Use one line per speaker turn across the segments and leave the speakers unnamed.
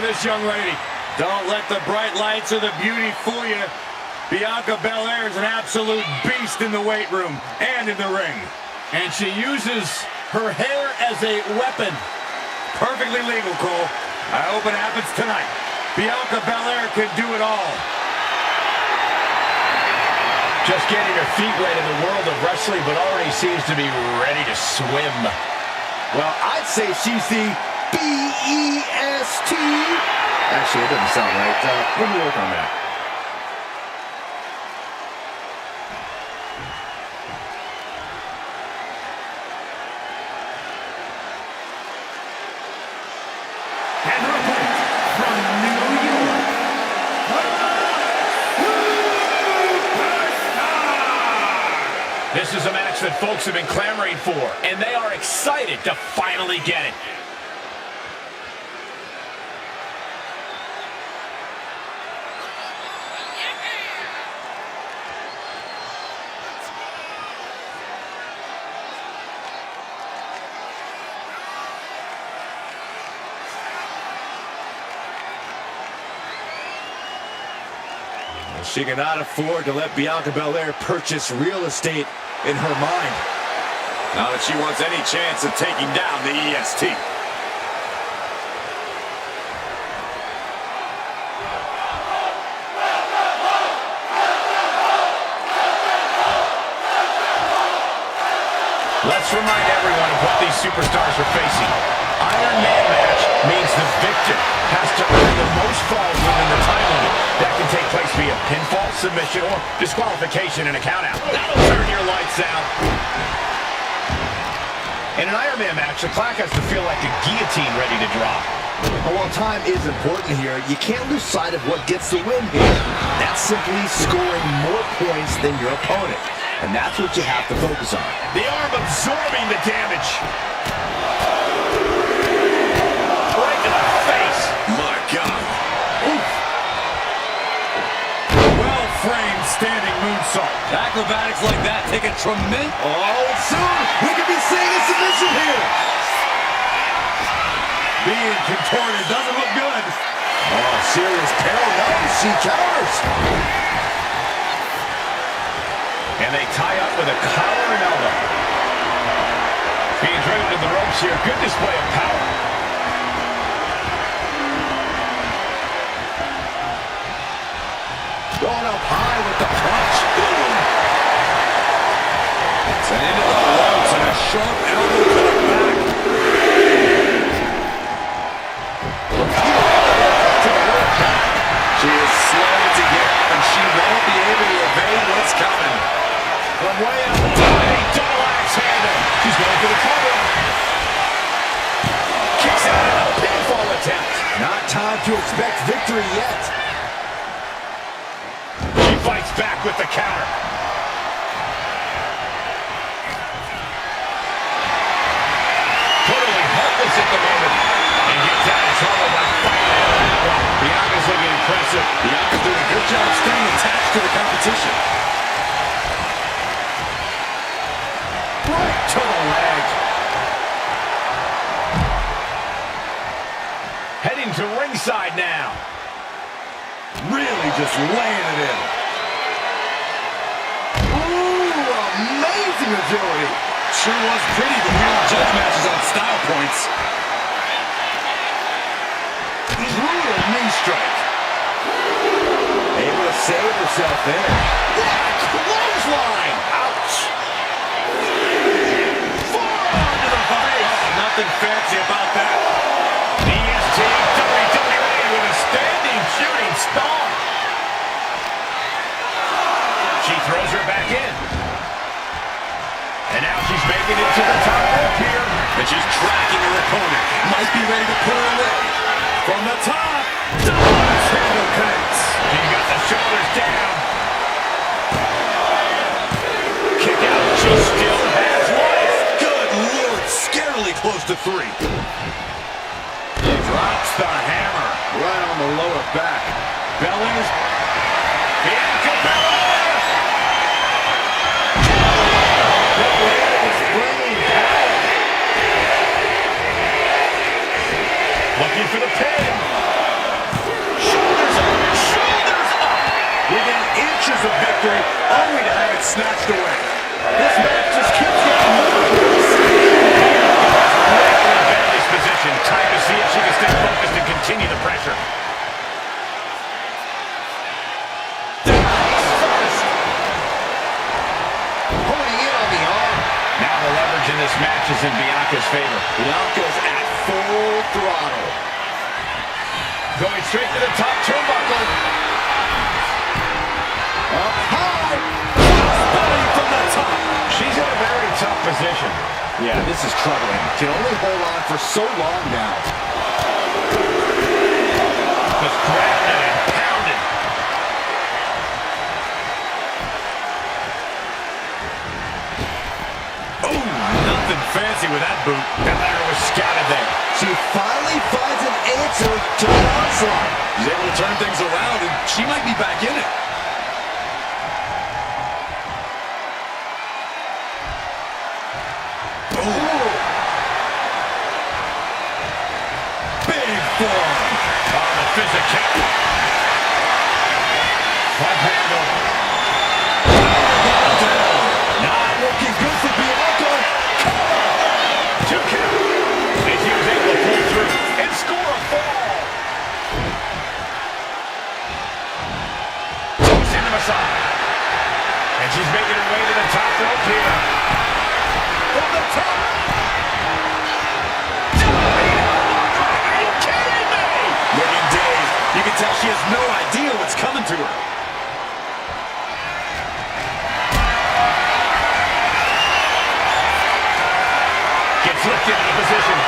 for this young lady. Don't let the bright lights or the beauty fool you. Bianca Belair is an absolute beast in the weight room and in the ring.
And she uses her hair as a weapon.
Perfectly legal, Cole. I hope it happens tonight. Bianca Belair can do it all.
Just getting her feet wet in the world of wrestling, but already seems to be ready to swim.
Well, I'd say she's the B-E-S-T. Actually, it doesn't sound right. Let me work on that.
And from New York, this is a match that folks have been clamoring for, and they are excited to finally get it.
She cannot afford to let Bianca Belair purchase real estate in her mind.
Not that she wants any chance of taking down the EST.
Let's remind everyone of what these superstars are facing. Iron Man match means the victor has to earn the most falls within the time limit. That can take place via pinfall, submission, or disqualification and a countout. That'll turn your lights out. In an Iron Man match, the clock has to feel like a guillotine ready to drop.
While time is important here, you can't lose sight of what gets the win here. That's simply scoring more points than your opponent. And that's what you have to focus on.
The arm absorbing the damage. Right to the face.
My God.
Oof.
Well-framed standing moonsault. Acrobatics like that take a tremendous...
Oh, soon we could be seeing a submission here.
Being contorted doesn't look good.
Oh, serious peril. No, she counters.
And they tie up with a collar and elbow. Being driven to the ropes here. Good display of power.
Going up high with the punch.
It's an into the ropes and a sharp elbow to the back. She is slow to get up, and she won't be able to evade what's coming.
From way up high, double axe handle. She's going for the cover. Kicks out in a pinfall attempt.
Not time to expect victory yet.
She fights back with the counter. Totally helpless at the moment. And gets out of trouble by fighting out of that one. Bianca's looking impressive.
Bianca's doing a good job staying attached to the competition.
Right to the leg. Heading to ringside now.
Really just laying it in.
Ooh, amazing agility.
Sure was pretty, but we don't judge matches on style points.
Brutal knee strike. Able to save herself there.
What a clothesline! Ouch! Forearm to the face.
Nothing fancy about that.
EST WWE with a standing shooting star. She throws her back in. And now she's making it to the top rope here.
And she's tracking her opponent. Might be ready to put her away. From the top, double handle connects.
She got the shoulders down. Kick out. She still has life.
Good Lord, scarily close to 3.
Drops the hammer.
Right on the lower back.
Belair's Bianca Belair.
Belair is bringing power.
Looking for the pin. leverage in this match is in Bianca's favor.
Bianca's at full throttle.
Going straight to the top turnbuckle.
Up high. Crossbody from the top.
She's in a very tough position.
Yeah, this is troubling. Can only hold on for so long now.
Just grounded and pounded.
Oh, nothing fancy with that boot.
Belair was scouted there.
She finally finds an answer to the onslaught.
She's able to turn things around, and she might be back in it.
Physical. Front handle.
Not looking good for Bianca.
2 count. And she was able to pull through and score a fall. Toss into the side. And she's making her way to the top rope here. From the top.
You can tell she has no idea what's coming to her.
Gets lifted out of position.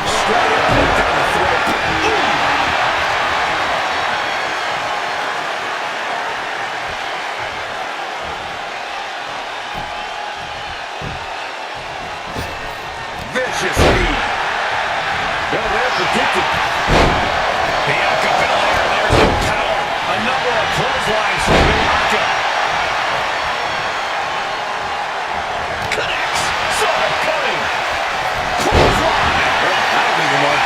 Straight up down the throat.
Vicious knee.
Belair predicted.
Bianca Belair, there's the power. A number of clotheslines from Bianca. Connects. Saw it coming. Clothesline.
That'll leave him up.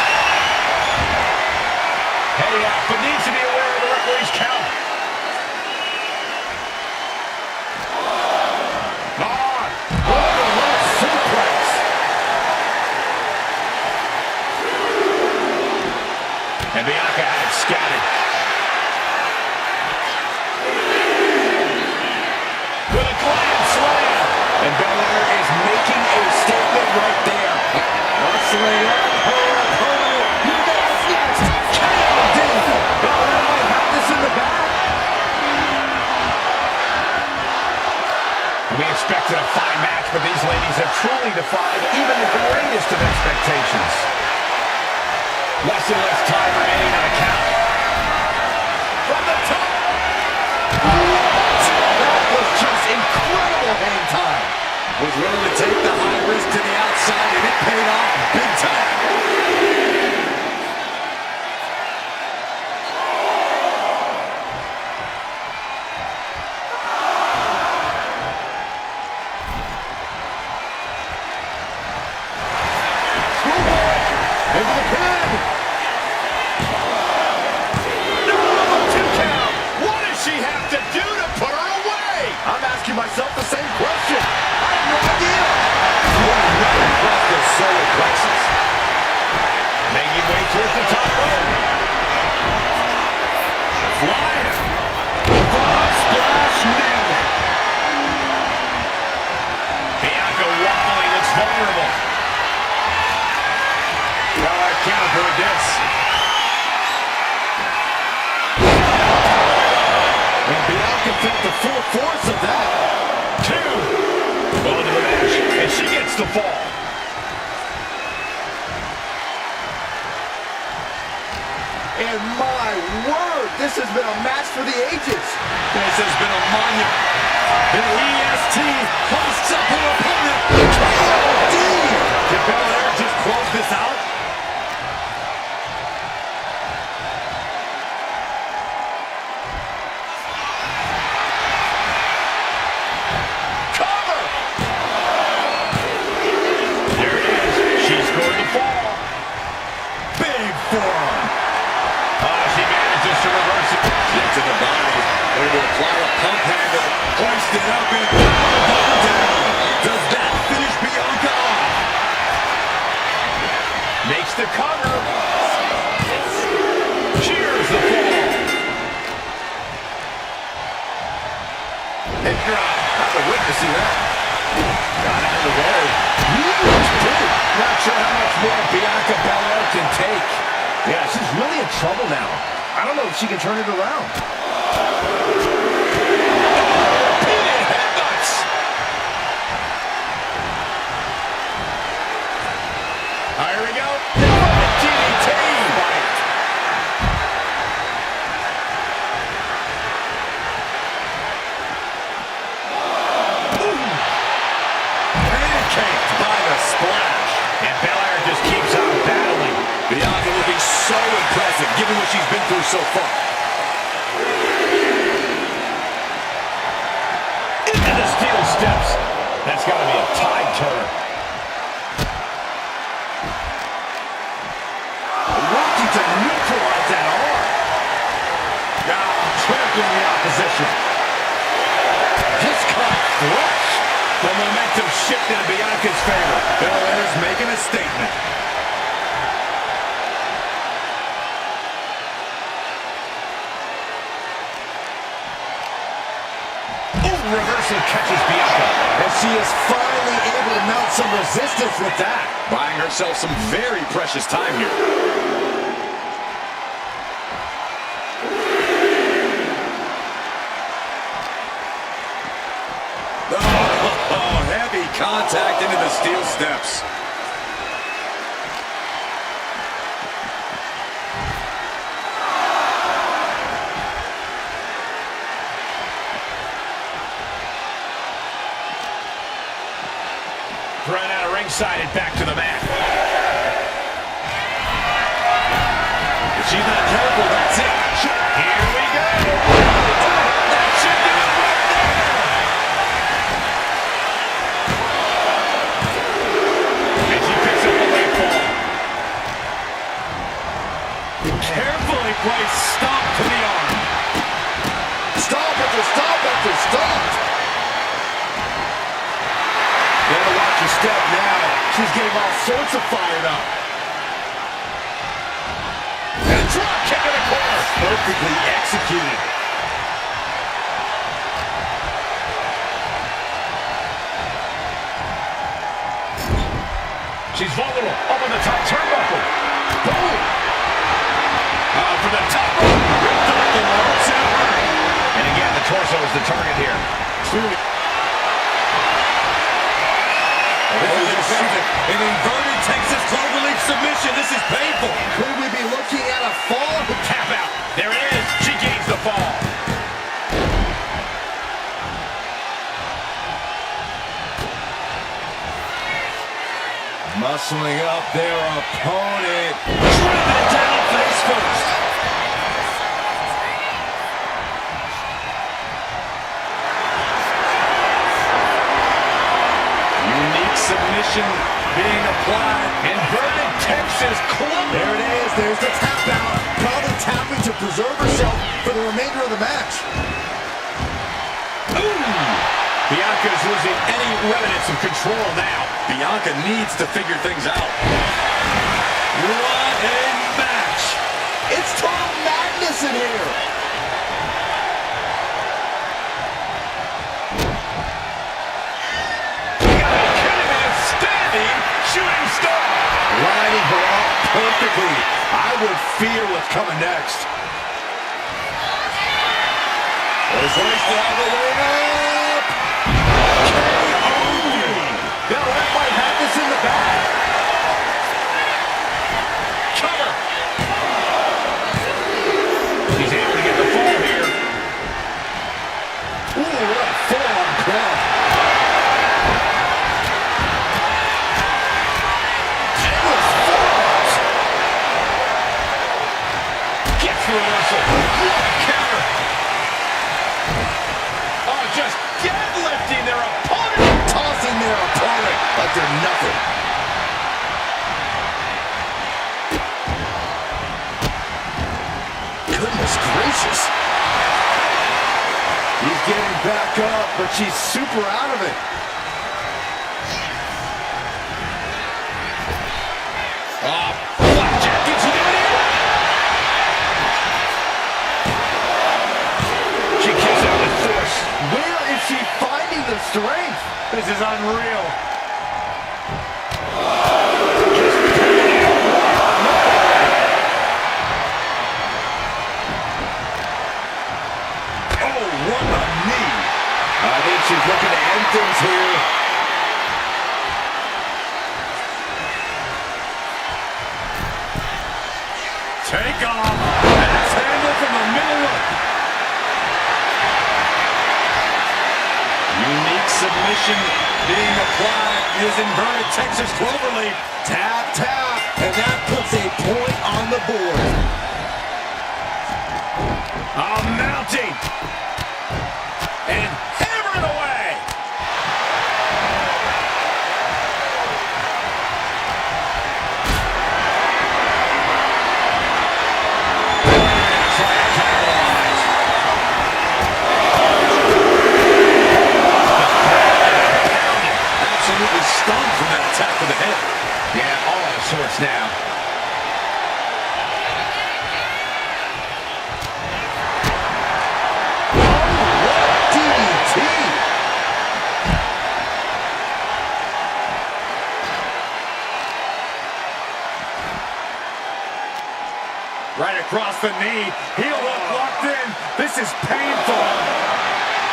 Heading out, but needs to be aware of the referee's count. And Bianca had it scattered. With a grand slam.
And Belair is making a statement right there. Wrestling up her opponent. What's next? Candice. Belair might have this in the bag.
We expected a fine match, but these ladies have truly defied even the greatest of expectations. Less and less time remaining on the count. From the top.
That was just incredible hang time.
Was willing to take the high risk to the outside, and it paid off big time.
Into the pin.
No, 2 count. What does she have to do to put her away?
I'm asking myself the same question. I have no idea. Right across the solar plexus.
Making way towards the top rope.
Flying. Frog splash nailed it.
Bianca wobbling, it's vulnerable.
No, I can't avoid this.
And Bianca felt the full force of that.
2. Going to the match, and she gets the fall.
And my word, this has been a match for the ages.
This has been a monument. The EST hosts up her opponent.
Did Belair just close this out?
Cover! There it is. She scored the fall.
Big forearm.
She manages to reverse it.
Kick to the body. Able to apply a pump handle. Hoist it up and down. Does that finish Bianca off?
Hip drop. Not the witness to that. Got out of the way. Huge boot. Not sure how much more Bianca Belair can take. Yeah, she's really in trouble now. I don't know if she can turn it around. Repeated headbutts. Here we go. DDT. Pancaked by the splash. And Belair just keeps on battling. Bianca looking so impressive, given what she's been through so far. Into the steel steps. That's got to be a tide turner. Working to neutralize that arm. Now trampling the opposition. Just caught flush. The momentum shifted in Bianca's favor. Belair's making a statement. Reversal catches Bianca.
And she is finally able to mount some resistance with that.
Buying herself some very precious time here.
Oh, heavy contact into the steel steps.
Thrown out of ringside and back to the mat. If she's not careful, that's it. Here we go. That should do it right there. And she picks up the late fall. Carefully placed stomp to the arm.
Stop after stop after stop.
Better watch your step now. She's getting all sorts of fired up. And a drop kick in the corner. Perfectly executed. She's vulnerable. Up on the top turnbuckle. Boom. From the top rope. Ripped off the ropes out high. And again, the torso is the target here. Truly.
An inverted Texas cloverleaf submission. This is painful.
Could we be looking at a fall?
Tap out. There it is. She gains the fall.
Muscling up their opponent.
Driven down face first.
Submission being applied.
Inverted Texas club.
There it is. There's the tap out. Probably tapping to preserve herself for the remainder of the match.
Ooh. Bianca is losing any remnants of control now.
Bianca needs to figure things out.
What a match.
It's total madness in here.
Shooting star!
Lining her up perfectly. I would fear what's coming next. There's hoisted all the way up. KO. Belair might have this in the bag.
Cover! He's able to get the fall here.
Ooh, what a full-on club.
Reversal. Counter. Oh, just deadlifting their opponent.
Tossing their opponent like they're nothing. Goodness gracious. He's getting back up, but she's super out of it.
Blackjack gets you down here. She kicks out with force.
Where is strength.
This is unreal.
Oh, what a knee. I think she's looking to end things here.
Take off. Axe handle from the middle rope. Unique submission being applied. His inverted Texas cloverleaf.
Tap, tap, and that puts a point on the board.
Mounting. And hammering away.
Absolutely stunned from that attack to the head.
Yeah, all out of sorts now.
Right across the knee. Heel hook locked in. This is painful.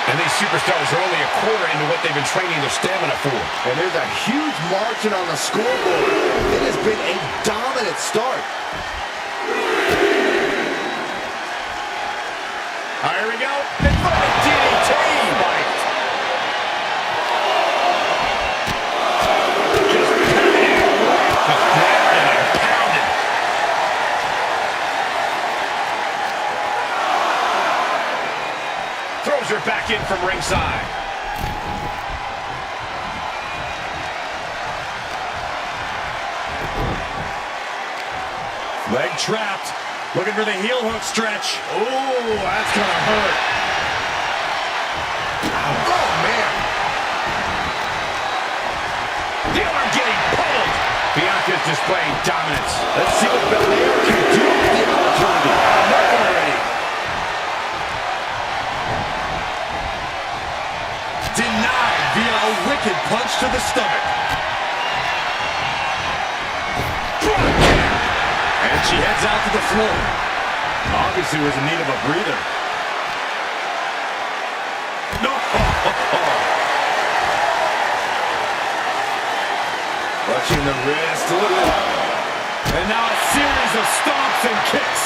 And these superstars are only a quarter into what they've been training their stamina for.
And there's a huge margin on the scoreboard. It has been a dominant start.
Here we go. Inverted DDT. Just pounding and pounding.
Throws her back in from ringside.
Leg trapped. Looking for the heel hook stretch. Oh, that's gonna hurt.
Oh, man.
The arm getting pulled. Bianca's displaying dominance.
Let's see what Belair can do with the opportunity. Enough already.
Denied via a wicked punch to the stomach. And she heads out to the floor. Obviously was in need of a breather. No.
Clutching the wrist a little.
And now a series of stomps and kicks.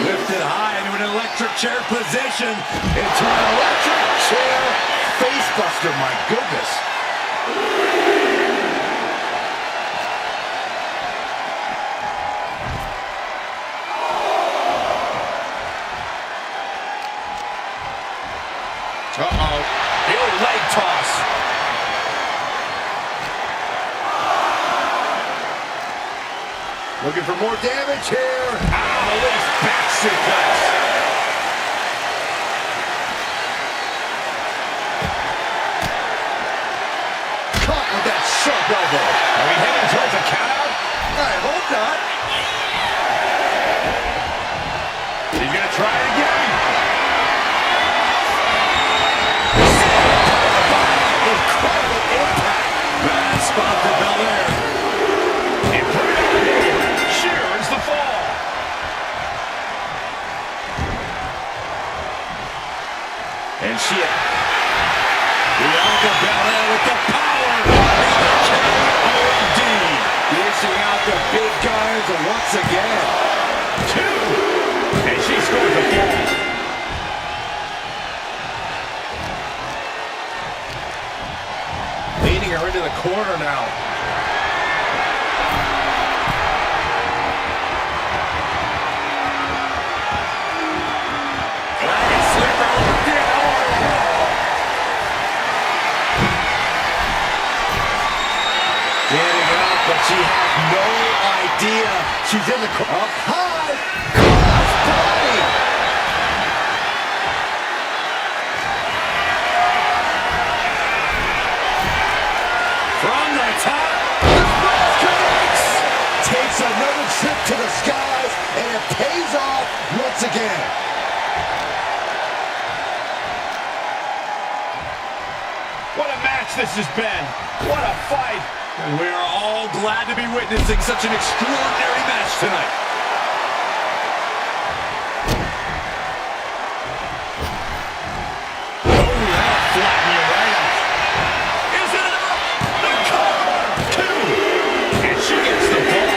Lifted high into an electric chair position.
Into an electric chair facebuster, my goodness.
Uh-oh. The old leg toss.
Looking for more damage here.
Release back suplex.
Caught with that sharp elbow.
Are we heading towards a count?
I hope not.
He's gonna try it again.
Incredible impact.
Bad spot for Belair.
And put it on the She earns the fall.
And she...
Bianca Belair with the power. KOD.
Dishing out the big guns once again.
2. And she scores the fall.
Leading her into the corner now.
Dragon sleeper locked in.
Getting up, but she has no idea. She's in the corner. Up high. Crossbody.
From the top.
The splash connects. Takes another trip to the skies, and it pays off once again.
match this has been. What a fight.
And we are all glad to be witnessing such an extraordinary match tonight.
Oh, that'll flatten you right out.
Is it enough? The cover!
2. And she gets the ball.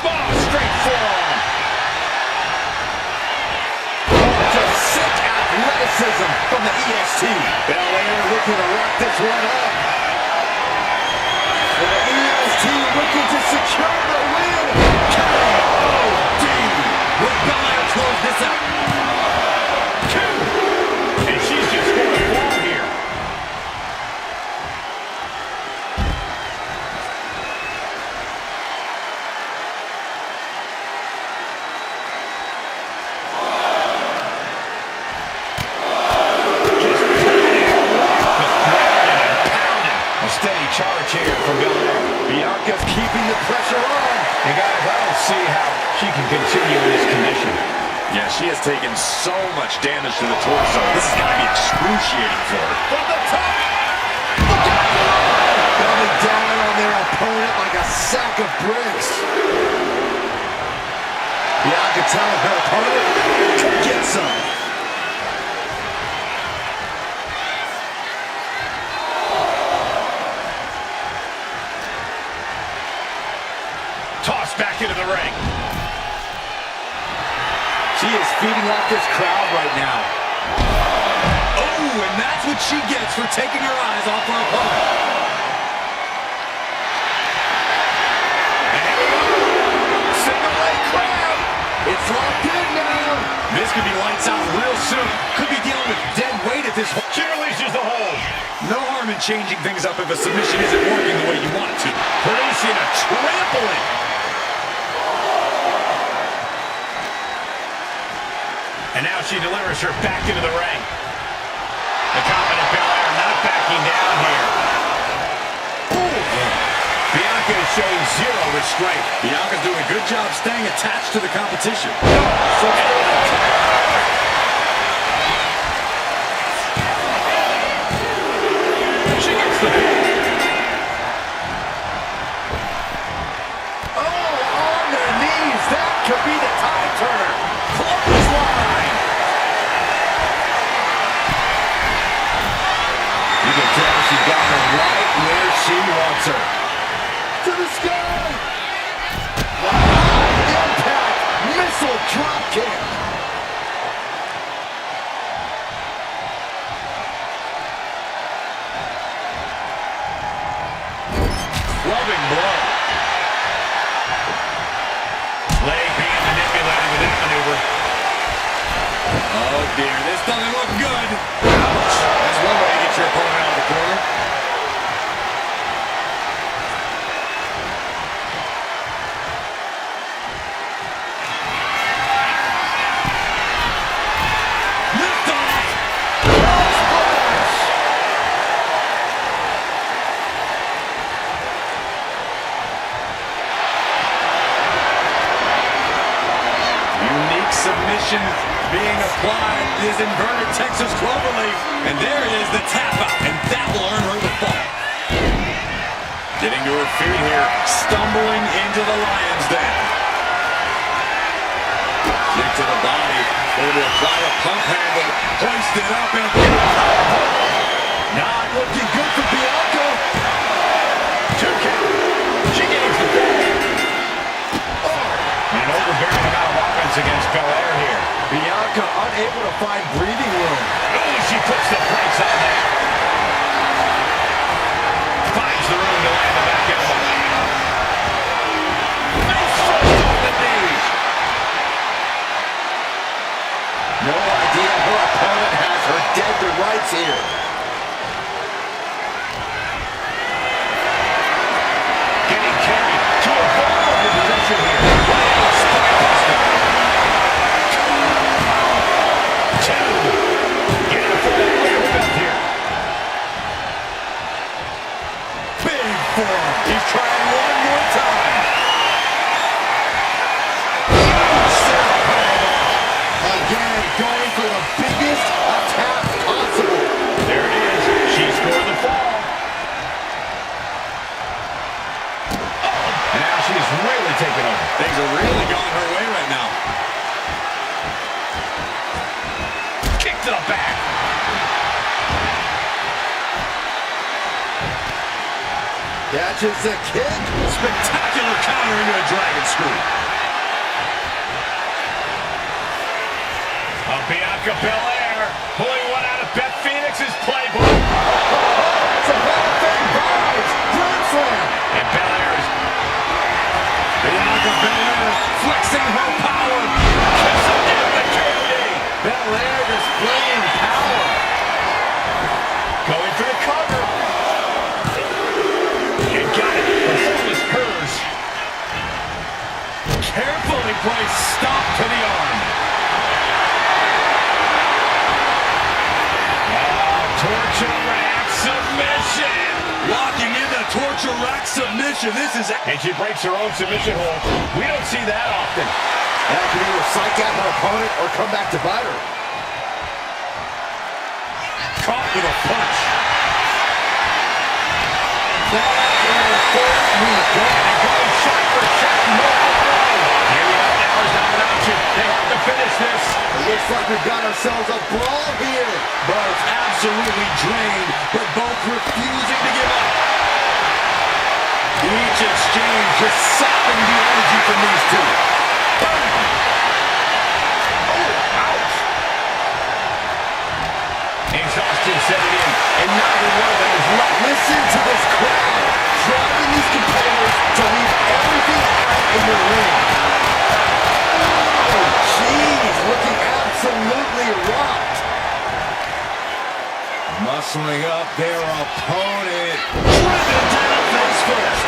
Oh, straight forearm.
Just sick athleticism from the EST. Belair looking to wrap this one up. And the EST looking to secure the win. K.O.D. Will Belair close this out?
2. And she's just going to fall here. Steady charge here from Belair.
Bianca's keeping the pressure on.
And guys, I don't see how she can continue in this condition.
Yeah, she has taken so much damage to the torso. This is going to be excruciating for her.
From the top. Look out! Coming down on their opponent like a sack of bricks. Bianca telling her opponent, come get some.
Tossed back into the ring.
She is feeding off this crowd right now. Oh, and that's what she gets for taking her eyes off her opponent.
And here we go. Single leg crab.
It's locked in now.
This could be lights out real soon.
Could be dealing with dead weight at this point.
She releases the hold.
No harm in changing things up if a submission isn't working the way you want it to.
Producing a trampling. And now she delivers her back into the ring. The confident Belair not backing down here. Ooh. Bianca is showing zero restraint.
Bianca's doing a good job staying attached to the competition.
She gets the pin.
Oh, on their knees. That could be the tide turner. Clothesline. You can tell she got her right where she wants her. To the sky. Impact missile drop kick.
Clubbing blow. Leg being manipulated with that maneuver.
Oh dear, this doesn't look good. Ouch. That's one way to get your opponent out of the corner.
Lift off. Splash.
Unique submission being applied. Is inverted Texas cloverleaf. And there is the tap out. And that will earn her the fall. Getting to her feet here. Stumbling into the lion's den. Kick to the body. Able to apply a pump handle. Hoisted up and
Not looking good for Bianca.
2 count. She gains the ball. And an overbearing amount of offense against Belair here.
Bianca unable to find breathing room.
Oh, she puts the brakes on that. Finds the room to land the back elbow. Face first on the knees.
No idea her opponent has her dead to rights here.
Getting carried to a vulnerable position here. Spinebuster. 2. Getting a full under the belt here.
Big forearm.
He's trying
are really going her way right now.
Kick to the back.
Catches the kick.
Spectacular counter into a dragon screw.
Bianca Belair pulling one out of Beth Phoenix's playbook.
It's a Hall of Fame vibes. Grand slam.
And Belair is
Bianca Belair flexing her power.
kiss him down the candy.
Belair displaying power.
Going for the cover. And got it. The hold is hers.
Carefully placed stop to the arm.
Torture rack submission.
Locking in the torture rack submission. This is...
And she breaks her own submission hold. We don't see that often.
That can either psych out her opponent or come back to bite her.
Caught with a punch.
That is first week.
Going shot for shot. No way. Here we go. Now is not an option. They have to finish this.
It looks like we've got ourselves a brawl here.
Both absolutely drained, but both refusing to give up. Each exchange just sapping the energy from these two.
Exhaustion setting in,
And neither one of them is left. Listen to this crowd, driving these competitors to leave everything out in the ring. Oh, jeez, looking absolutely rocked.
Muscling up their opponent. Driven down face first.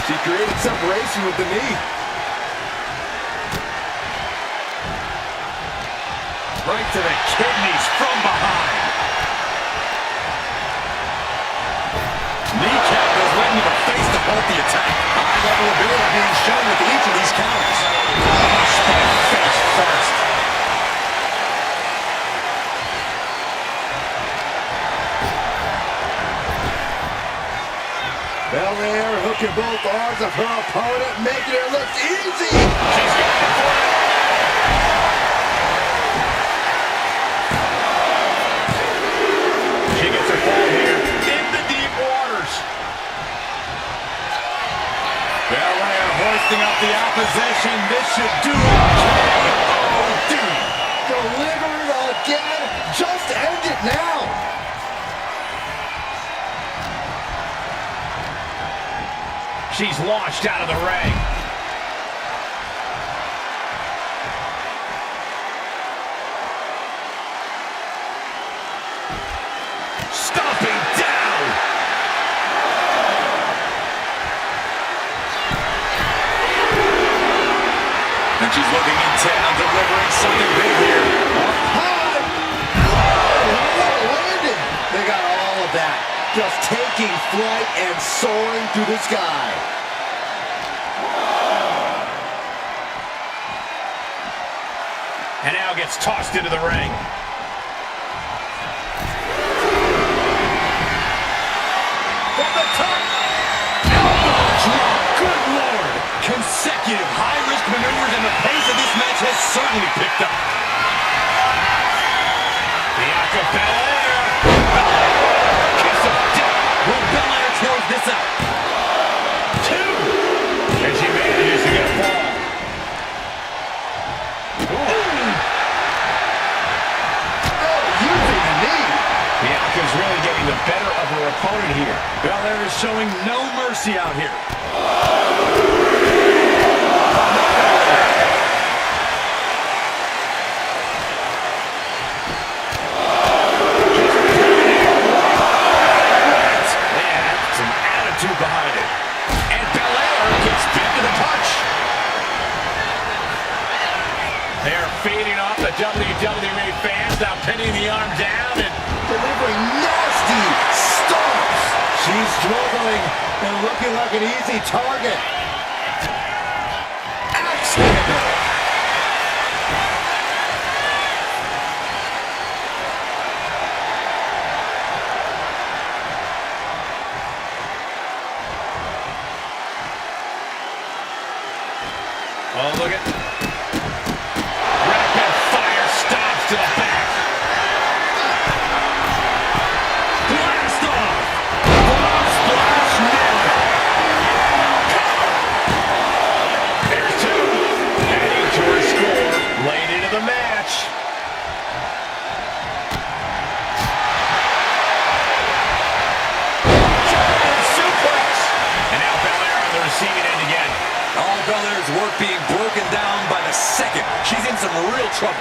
She created separation with the knee.
Right to the kidneys from behind. Kneecap is led to the face to halt the attack. High level ability being shown with each of these counters. Face first.
Belair hooking both arms of her opponent, making it look easy.
she's going for it. She gets her fall here in the deep waters.
Belair hoisting up the opposition. This should do it. KOD.
Delivered again. Just end it now.
She's launched out of the ring.
Stomping down. And she's looking intent on delivering something big here.
High. Oh, what a landing. They got all of that. Just taking flight and soaring through the sky.
And now gets tossed into the ring.
From the top. Elbow drop. Good Lord. Consecutive high-risk maneuvers, and the pace of this match has certainly picked up.
Bianca Belair.
Kiss of death. Will Belair close this out?
Two. And she manages to get a fall.
Using the knee.
Bianca's really getting the better of her opponent here.
Belair is showing no mercy out here.
Man, that's some attitude behind it. And Belair gets beat to the punch. They're feeding off the WWE fans, now pinning the arm down and
Delivering nasty stomps. She's struggling and looking like an easy target. Axe handle.
Oh, look at rapid fire stops to the back.
Blast off! Bomb splash nailed it!
There's two. Adding to her score. Late into the match. Giant suplex. And now Belair on the receiving end again.
All Belair's work being broken down by the second. She's in some real trouble.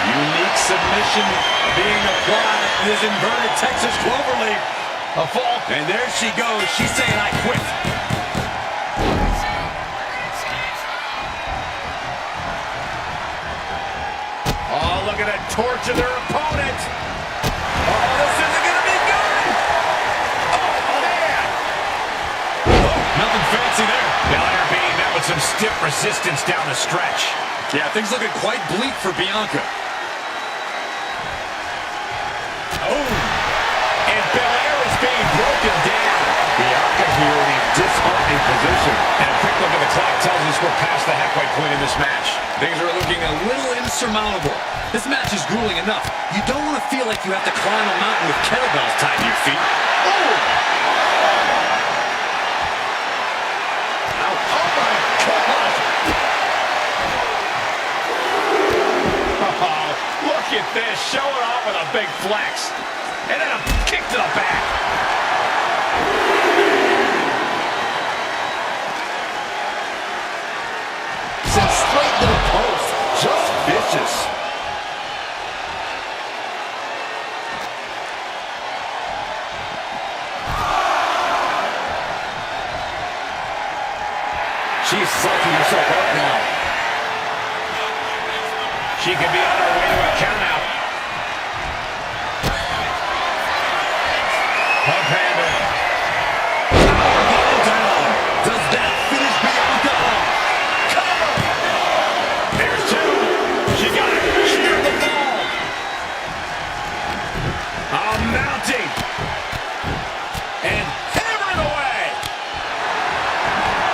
Unique submission being applied. This inverted Texas Cloverleaf.
A fall.
And there she goes. She's saying, I quit.
Oh, look at that torture their opponent.
Oh, this isn't going to be good.
Oh, man.
Oh, nothing fancy there.
Belair being met with some stiff resistance down the stretch.
Yeah, things looking quite bleak for Bianca.
Oh, and Belair is being broken down. Bianca here in a disheartening position. And a quick look at the clock tells us we're past the halfway point in this match.
Things are looking a little insurmountable. This match is grueling enough. You don't want to feel like you have to climb a mountain with kettlebells tied to your feet. Oh!
Ouch. Oh, my God. Oh, look at this. Showing off with a big flex. And then a kick to the back.
Sent straight to the post. Just vicious. She's psyching herself up now.
She could be on her way to a countout. Pump handle.
Down. Does that finish Bianca off?
Cover. There's two. She got it. Sheared the ball. Mounting. And hammering away.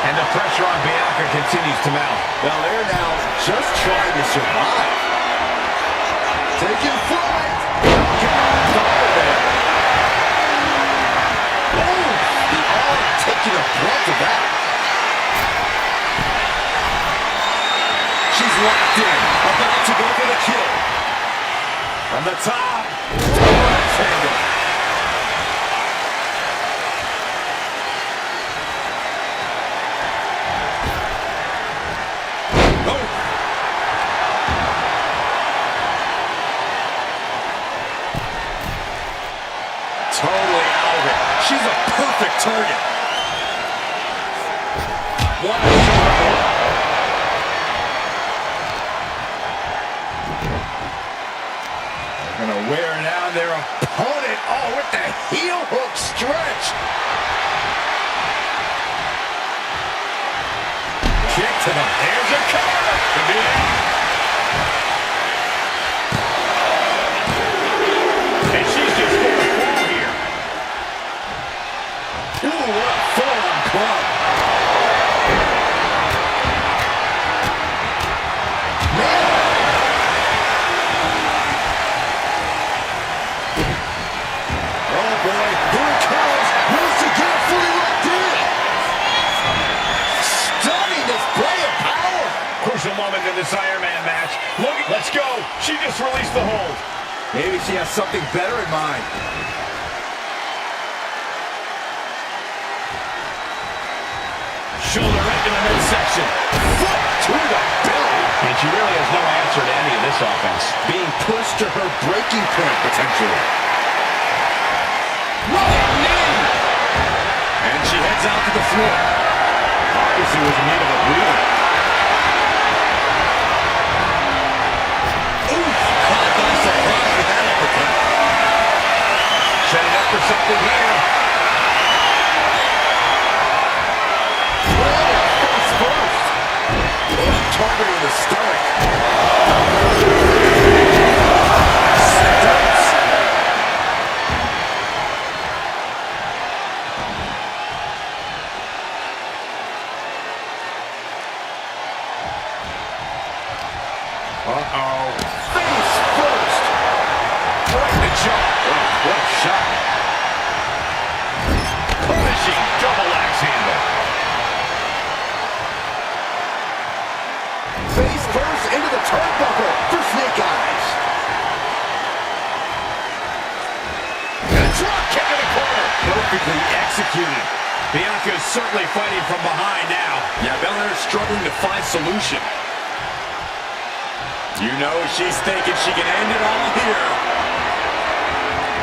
And the pressure on Bianca continues to mount.
Belair now just trying to survive. Taking flight. Oh, the arm taking a brunt of that.
She's locked in. About to go for the kill.
From the top.
Tangle. Oh. Totally out of it. She's a perfect target. What a shoulder.
They're gonna wear down their opponent. Oh, with the heel hook stretch.
Kick to the...
There's a cover. Could be it. And she's just going to fall here.
Ooh, what a full-on club.
Oh boy, here it comes. Wants to get fully locked in. Stunning display of power.
Crucial moment in this Iron Man match. Look, let's go. She just released the hold.
Maybe she has something better in mind.
Shoulder right in the midsection.
Foot to the belly.
And she really has no answer to any of this offense.
Being pushed to her breaking point, potentially.
Running knee. And she heads out to the floor.
Obviously was in need of a breather.
Oof. Caught by surprise with that uppercut.
Setting up for something here.
Well, face first. Uh-oh. Face first.
Right in the jaw.
Oh, what a shot.
Punishing double axe handle.
Face first into the turnbuckle for snake eyes.
And a drop kick in the corner. Perfectly executed. Bianca is certainly fighting from behind now.
Yeah, Belair is struggling to find solution. You know she's thinking she can end it all here.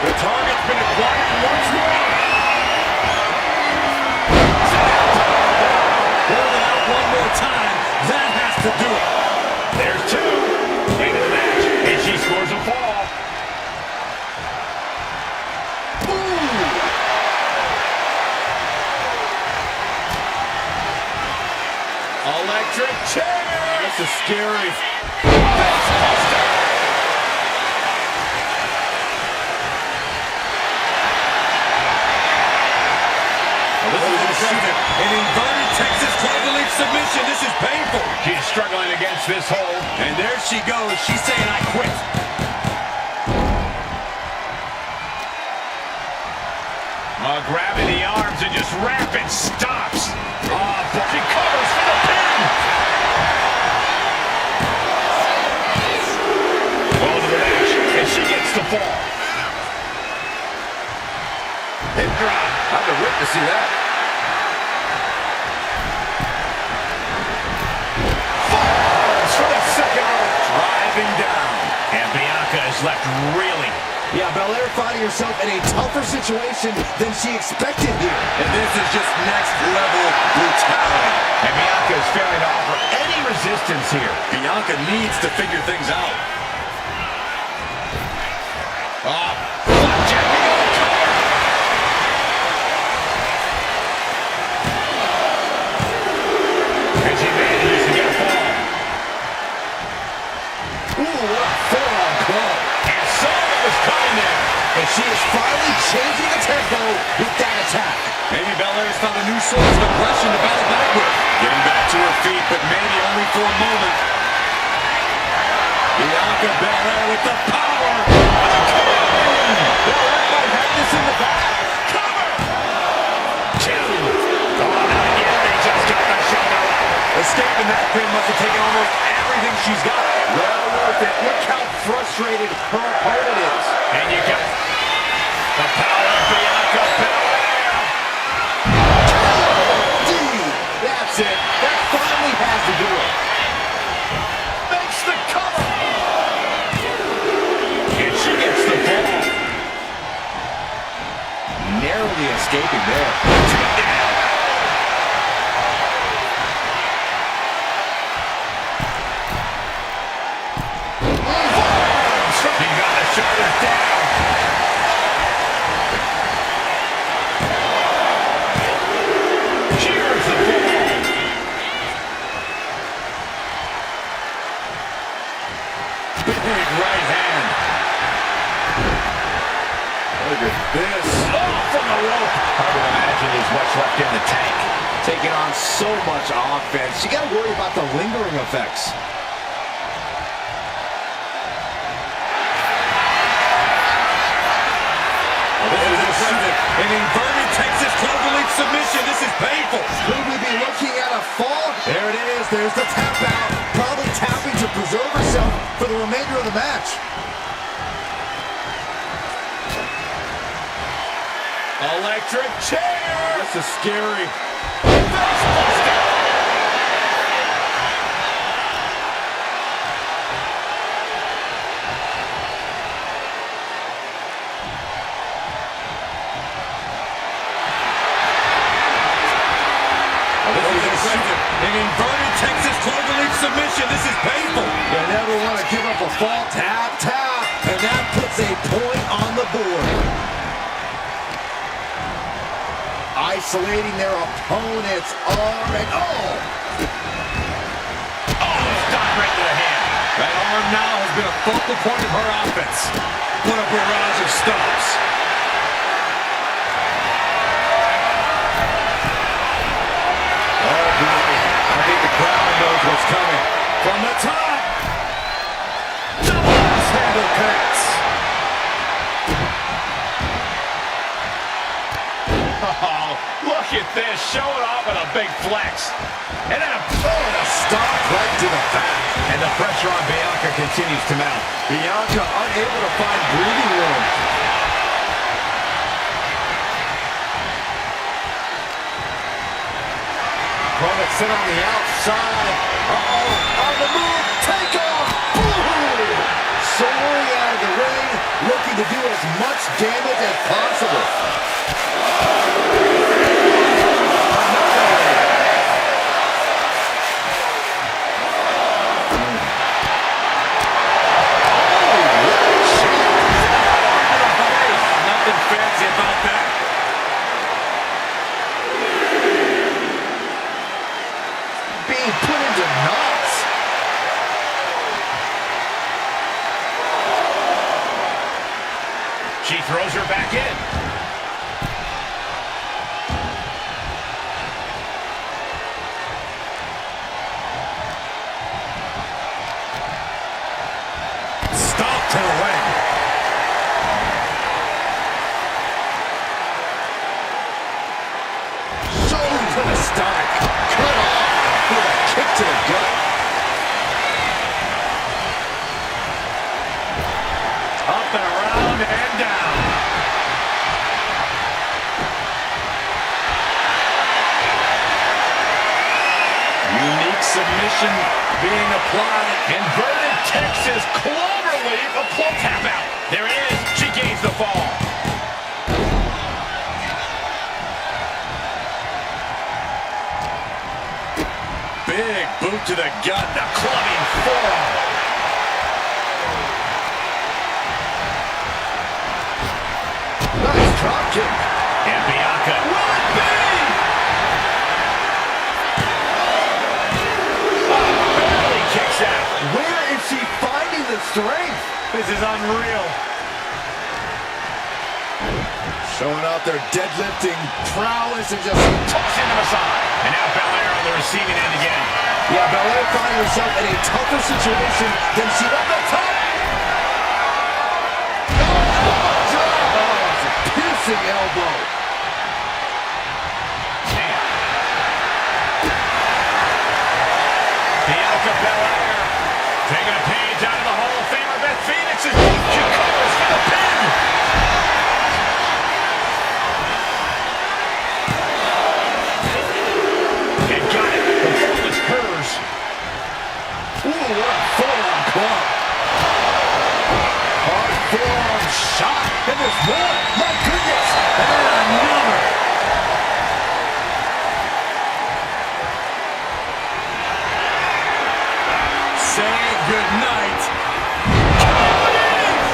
The target's been acquired once more.
Hold it out one more time. That has to do it.
There's two. Into the match. And she scores a fall.
Electric chair.
This is scary.
An inverted Texas cloverleaf submission. This is painful.
She's struggling against this hold.
And there she goes. She's saying, I quit.
Grabbing the arms and just rapid stops. But she covers for the pin. Well to the match, and she gets the fall.
Hip drop. I've been waiting to see that.
Falls for the second roll. Driving down. And Bianca is left reeling.
Yeah, Belair finding herself in a tougher situation than she expected here.
And this is just next level brutality.
And Bianca is failing to offer any resistance here.
Bianca needs to figure things out.
Flapjack into the cover. And she manages to get a fall.
Ooh, what a forearm club.
And someone was coming there.
And she is finally changing the tempo with that attack.
Maybe Belair's found a new source of aggression to battle back with. Getting back to her feet, but maybe only for a moment. Bianca Belair with the power.
Belair might have this in the bag.
Cover. Two. Oh, not yet. They just got the shoulder up.
Escaping that pin must have taken almost everything she's got.
Well worth it. Look how frustrated her opponent is.
And you got the power of Bianca Belair.
That's it. That finally has to do it.
Makes the cover. And she gets the fall.
Narrowly escaping there.
Takedown. He got the shoulders down. Cheers the fall.
Big right hand. Look at this.
Oh, from the rope. I would imagine there's much left in the tank.
Taking on so much offense. You got to worry about the lingering effects.
An inverted Texas cloverleaf submission. This is painful.
Could we be looking at a fall? There it is. There's the tap out. Probably tapping to preserve herself for the remainder of the match.
Electric chair. This is scary. An inverted Texas cloverleaf submission. This is painful.
You never want to give up a fall. Tap, tap. And that puts a point on the board. Isolating their opponent's arm and
Stop right to the hand.
That arm now has been a focal point of her offense. What a barrage of stops. Oh, boy. I think the crowd knows what's coming. From the top.
showing off with a big flex. And then a
Stop right to the back.
and the pressure on Bianca continues to mount.
Bianca unable to find breathing room. Opponent sit on the outside. Uh-oh, on the move, take off. Boom! Soaring out of the ring, looking to do as much damage as possible.
Nothing fancy about that.
Being put into knots.
She throws her back in.
Stop to the leg.
Shoulder to the stomach. Cut off with a kick to the gut.
Up and around and down. Unique submission being applied.
Inverted Texas cloverleaf. A pull tap out. There it is. She gains the fall.
Big boot to the gut.
The clubbing forearm.
Nice drop kick.
And Bianca. Will it be? Barely kicks out.
Where is she finding the strength?
This is unreal.
Showing off their deadlifting prowess and just...
Tossing them aside. And now Belair on the receiving end again.
Yeah, Belair finding herself in a tougher situation than she at the top. Oh, it's a piercing elbow.
Man. Bianca Belair taking a page out of the Hall of Famer Beth Phoenix's book. She covers for the pin. And got it. The ball is hers.
Ooh, what a forearm club. Hard forearm shot. And there's more. My goodness. And then another.
Say goodnight.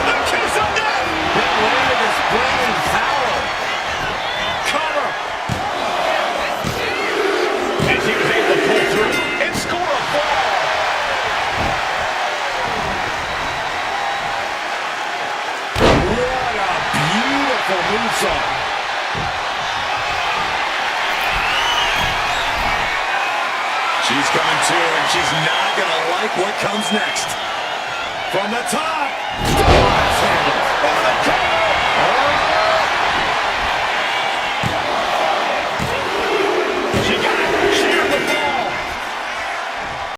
The kiss of death.
Belair displaying power.
Cover. And she was able to pull through and score a fall.
What a beautiful moonsault.
She's coming to, and she's not going to like what comes next. From the top.
Over the top.